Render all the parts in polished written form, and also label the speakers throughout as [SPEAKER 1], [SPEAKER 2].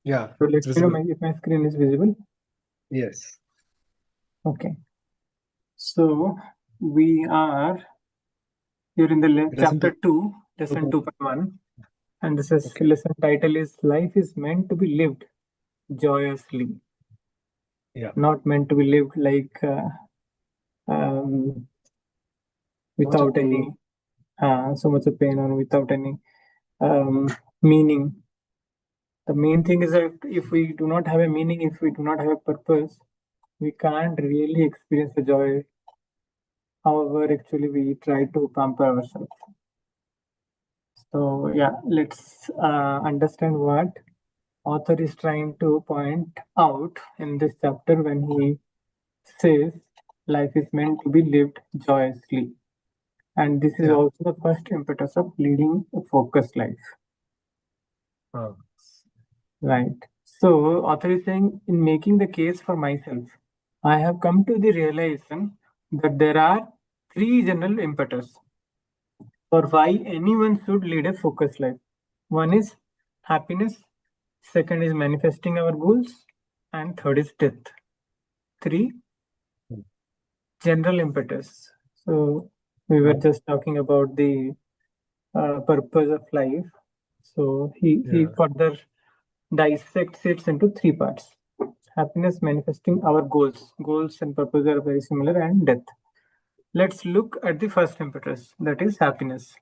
[SPEAKER 1] Yeah,
[SPEAKER 2] So let
[SPEAKER 1] it's
[SPEAKER 2] me know
[SPEAKER 1] visible.
[SPEAKER 2] if my screen is visible.
[SPEAKER 1] Yes.
[SPEAKER 2] Okay. So we are here in the
[SPEAKER 1] Lesson
[SPEAKER 2] chapter
[SPEAKER 1] two.
[SPEAKER 2] 2, lesson 2.1. And this is
[SPEAKER 1] Okay.
[SPEAKER 2] lesson title is Life is meant to be lived joyously,
[SPEAKER 1] Yeah.
[SPEAKER 2] not meant to be lived like um,
[SPEAKER 1] So much of
[SPEAKER 2] without any
[SPEAKER 1] pain.
[SPEAKER 2] so much of pain or without any um, meaning. The main thing is that if we do not have a meaning, if we do not have a purpose, we can't really experience the joy. However, actually, we try to pamper ourselves. So yeah, let's understand what author is trying to point out in this chapter when he says life is meant to be lived joyously. And this is
[SPEAKER 1] Yeah.
[SPEAKER 2] also the first impetus of leading a focused life.
[SPEAKER 1] Uh,
[SPEAKER 2] Right. So, author is saying, in making the case for myself, I have come to the realization that there are three general impetus for why anyone should lead a focused life. One is happiness, second is manifesting our goals, and third is death. Three
[SPEAKER 1] mm,
[SPEAKER 2] general impetus. So, we were
[SPEAKER 1] yeah.
[SPEAKER 2] just talking about the purpose of life. So, he
[SPEAKER 1] Yeah.
[SPEAKER 2] further dissects it into three parts: happiness, manifesting our goals. Goals and purpose are very similar, and death. Let's look at the first impetus, that is happiness.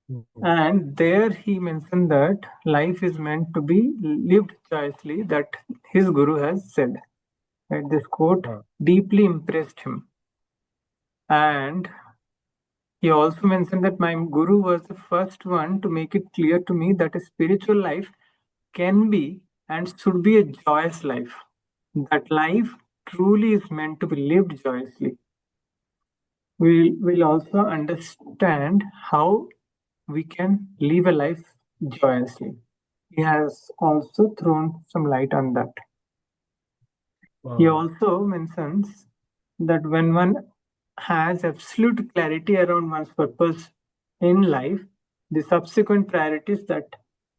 [SPEAKER 1] Mhm.
[SPEAKER 2] And there he mentioned that life is meant to be lived joyously, that his guru has said. Right? This quote
[SPEAKER 1] Uh,
[SPEAKER 2] deeply impressed him. And he also mentioned that my guru was the first one to make it clear to me that a spiritual life can be and should be a joyous life. That life truly is meant to be lived joyously. We will also understand how we can live a life joyously. He has also thrown some light on that. He
[SPEAKER 1] uh,
[SPEAKER 2] also mentions that when one has absolute clarity around one's purpose in life, the subsequent priorities that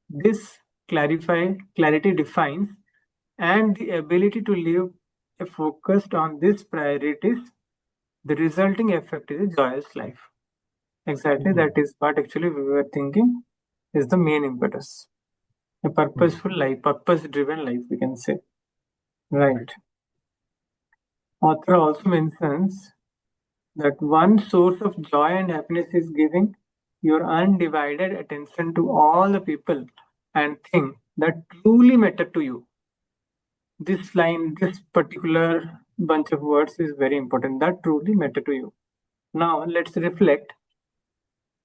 [SPEAKER 2] this clarity defines, and the ability to live focused on these priorities, the resulting effect is a joyous life. Exactly,
[SPEAKER 1] mhm,
[SPEAKER 2] that is what actually we were thinking is the main impetus. A
[SPEAKER 1] mm,
[SPEAKER 2] purposeful life, purpose driven life, we can say. Right.
[SPEAKER 1] right.
[SPEAKER 2] Author also mentions that one source of joy and happiness is giving your undivided attention to all the people and things that truly matter to you. This line, this particular bunch of words is very important, that truly matter to you. Now, let's reflect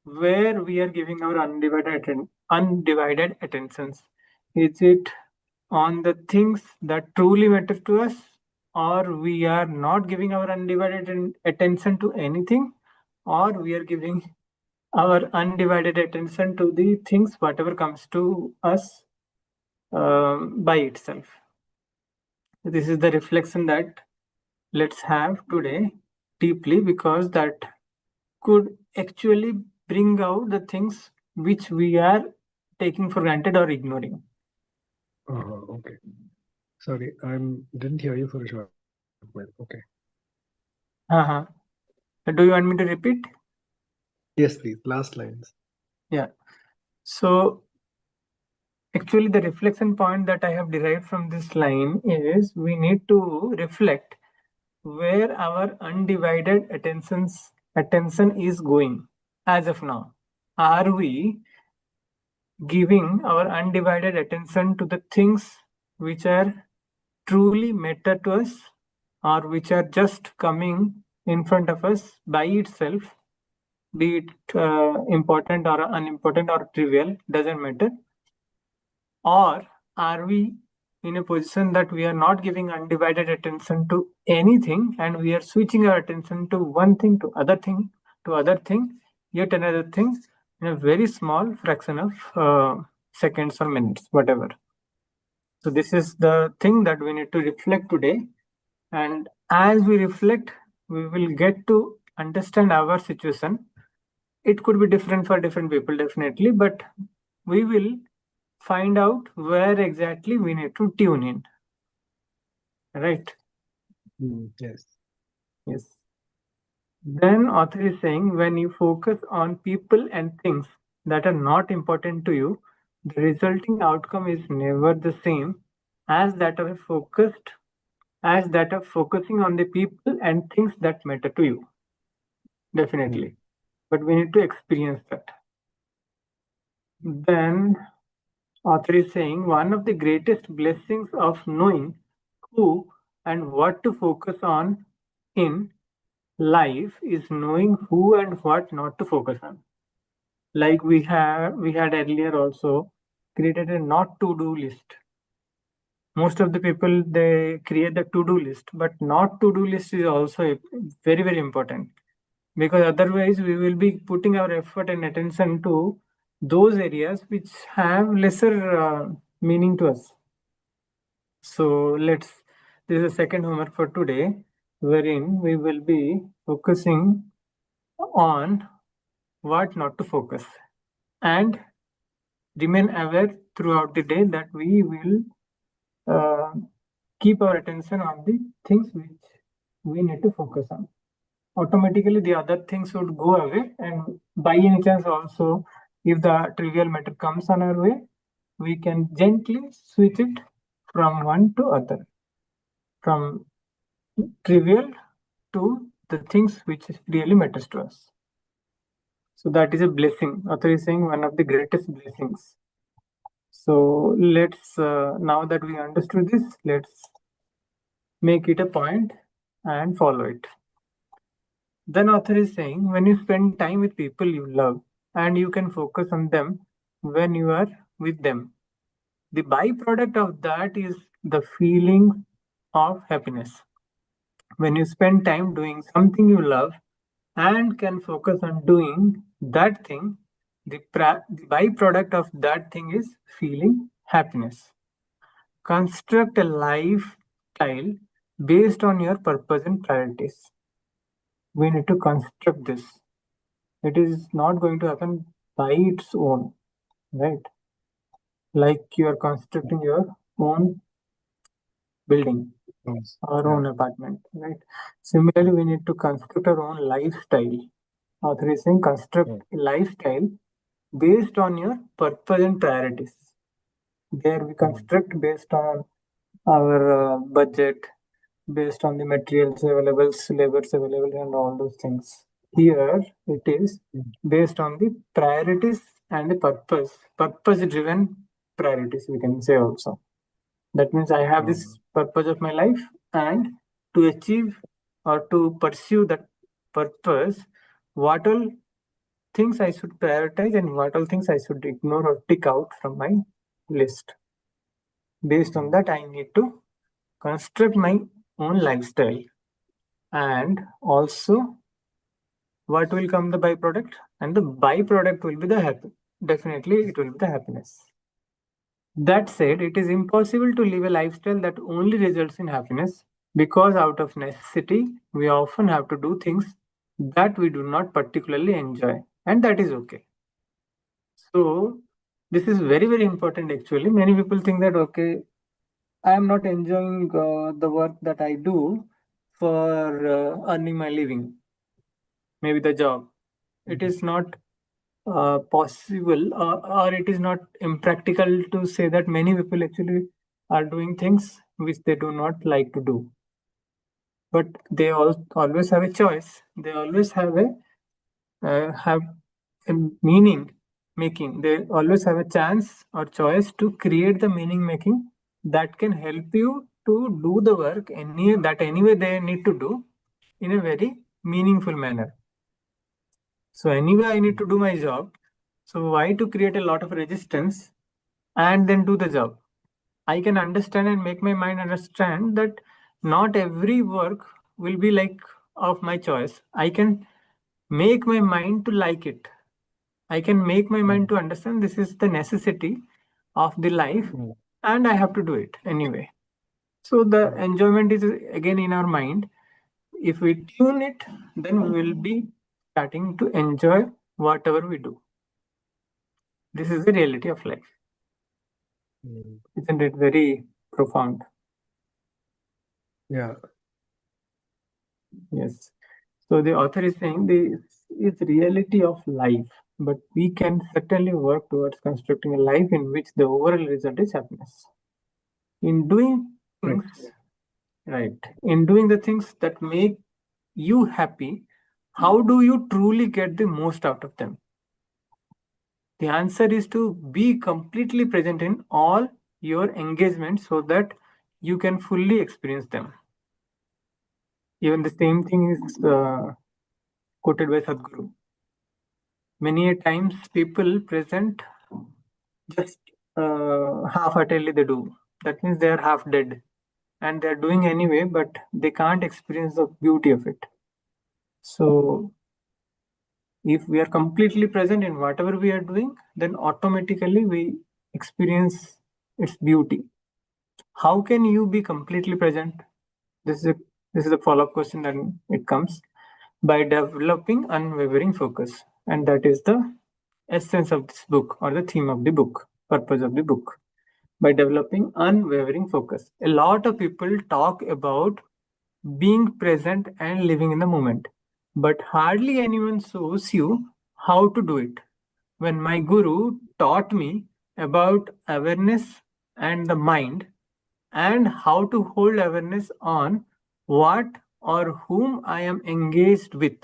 [SPEAKER 2] where we are giving our undivided attentions. Is it on the things that truly matter to us, or we are not giving our undivided attention to anything, or we are giving our undivided attention to the things whatever comes to us by itself? This is the reflection that let's have today deeply, because that could actually bring out the things which we are taking for granted or ignoring.
[SPEAKER 1] Okay. Sorry, I'm didn't hear you for a short while. Okay.
[SPEAKER 2] Uh-huh. Do you want me to repeat?
[SPEAKER 1] Yes, please. Last lines.
[SPEAKER 2] Yeah. So actually, the reflection point that I have derived from this line is we need to reflect where our undivided attention is going as of now. Are we giving our undivided attention to the things which are truly matter to us, or which are just coming in front of us by itself, be it important or unimportant or trivial, doesn't matter? Or are we in a position that we are not giving undivided attention to anything, and we are switching our attention to one thing, to other thing, yet another thing, in a very small fraction of seconds or minutes, whatever? So this is the thing that we need to reflect today. And as we reflect, we will get to understand our situation. It could be different for different people, definitely, but we will find out where exactly we need to tune in. Right?
[SPEAKER 1] Yes.
[SPEAKER 2] Yes. Then author is saying when you focus on people and things that are not important to you, the resulting outcome is never the same as that of focusing on the people and things that matter to you. Definitely. But we need to experience that. Then author is saying one of the greatest blessings of knowing who and what to focus on in life is knowing who and what not to focus on. Like we had earlier also created a not to do list. Most of the people they create the to do list, but not to do list is also very very important, because otherwise we will be putting our effort and attention to those areas which have lesser meaning to us. So this is the second homework for today, wherein we will be focusing on what not to focus and remain aware throughout the day that we will uh, keep our attention on the things which we need to focus on. Automatically, the other things would go away, and by any chance, also, if the trivial matter comes on our way, we can gently switch it from one to other, from trivial to the things which really matters to us. So that is a blessing. Author is saying one of the greatest blessings. So let's now that we understood this, let's make it a point and follow it. Then author is saying when you spend time with people you love and you can focus on them when you are with them, the byproduct of that is the feeling of happiness. When you spend time doing something you love and can focus on doing that thing, the byproduct of that thing is feeling happiness. Construct a lifestyle based on your purpose and priorities. We need to construct this. It is not going to happen by its own, right? Like you are constructing your own building,
[SPEAKER 1] Yes.
[SPEAKER 2] our
[SPEAKER 1] Yeah.
[SPEAKER 2] own apartment, right? Similarly, we need to construct our own lifestyle. Author is saying construct
[SPEAKER 1] Mm.
[SPEAKER 2] a lifestyle based on your purpose and priorities. There we construct based on our budget, based on the materials available, labors available, and all those things. Here it is
[SPEAKER 1] Mm.
[SPEAKER 2] based on the priorities and the purpose driven priorities, we can say also. That means I have this purpose of my life, and to achieve or to pursue that purpose, what all things I should prioritize and what all things I should ignore or tick out from my list. Based on that, I need to construct my own lifestyle, and also what will come the byproduct, and the byproduct will be the happy. Definitely it will be the happiness. That said, it is impossible to live a lifestyle that only results in happiness, because out of necessity we often have to do things that we do not particularly enjoy, and that is okay. So this is very very important. Actually, many people think that okay, I am not enjoying the work that I do for earning my living, maybe the job. It is not possible, or it is not impractical to say that many people actually are doing things which they do not like to do. But they always have a choice. They always have a meaning making. They always have a chance or choice to create the meaning making that can help you to do the work anyway they need to do in a very meaningful manner. So anyway, I need to do my job. So why to create a lot of resistance and then do the job? I can understand and make my mind understand that not every work will be like of my choice. I can make my mind to like it. I can make my mind to understand this is the necessity of the life and I have to do it anyway. So the enjoyment is again in our mind. If we tune it, then we will be starting to enjoy whatever we do. This is the reality of life. Isn't it very profound?
[SPEAKER 1] Yeah.
[SPEAKER 2] Yes. So the author is saying this is reality of life, but we can certainly work towards constructing a life in which the overall result is happiness. In doing
[SPEAKER 1] Right.
[SPEAKER 2] things right, in doing the things that make you happy, how do you truly get the most out of them? The answer is to be completely present in all your engagements so that you can fully experience them. Even the same thing is quoted by Sadhguru. Many a times people present just half-heartedly they do. That means they are half dead and they are doing anyway, but they can't experience the beauty of it. So if we are completely present in whatever we are doing, then automatically we experience its beauty. How can you be completely present? This is a follow-up question that it comes by developing unwavering focus, and that is the essence of this book or the theme of the book, purpose of the book. By developing unwavering focus, a lot of people talk about being present and living in the moment, but hardly anyone shows you how to do it. When my guru taught me about awareness and the mind, and how to hold awareness on what or whom I am engaged with,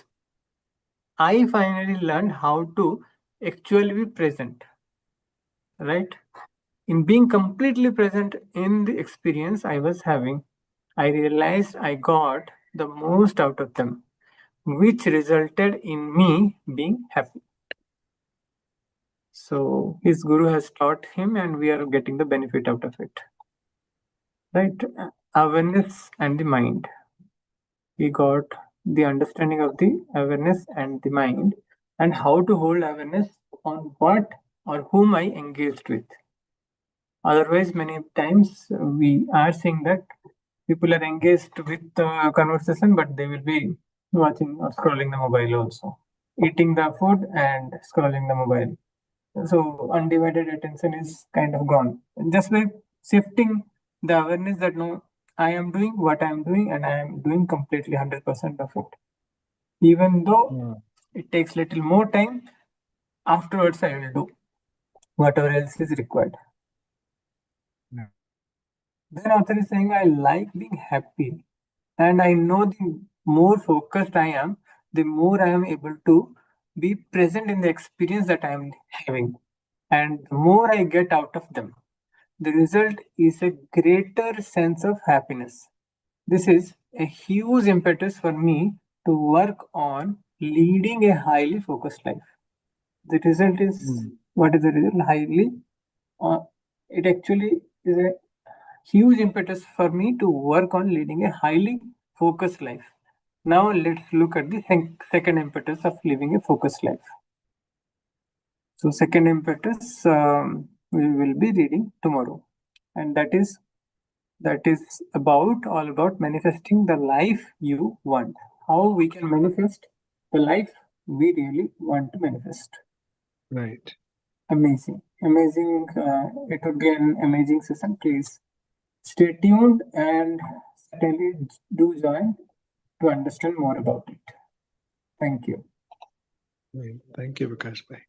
[SPEAKER 2] I finally learned how to actually be present, right? In being completely present in the experience I was having, I realized I got the most out of them, which resulted in me being happy. So his guru has taught him, and we are getting the benefit out of it. Right? Awareness and the mind. We got the understanding of the awareness and the mind, and how to hold awareness on what or whom I engaged with. Otherwise, many times we are seeing that people are engaged with the conversation, but they will be watching or scrolling the mobile also, eating the food and scrolling the mobile. So undivided attention is kind of gone. Just by shifting the awareness that no, I am doing what I am doing and I am doing completely 100% of it. Even though it takes little more time, afterwards I will do whatever else is required.
[SPEAKER 1] Yeah.
[SPEAKER 2] Then author is saying I like being happy, and I know the more focused I am, the more I am able to be present in the experience that I am having, and the more I get out of them. The result is a greater sense of happiness. This is a huge impetus for me to work on leading a highly focused life. The result is what is the result? Highly, uh, it actually is a huge impetus for me to work on leading a highly focused life. Now let's look at the second impetus of living a focused life. So second impetus we will be reading tomorrow, and that is about all about manifesting the life you want. How we can manifest the life we really want to manifest.
[SPEAKER 1] Right.
[SPEAKER 2] Amazing, amazing. It would be an amazing session. Please stay tuned and certainly do join to understand more about it. Thank you.
[SPEAKER 1] Right. Thank you, Vikas Bhai.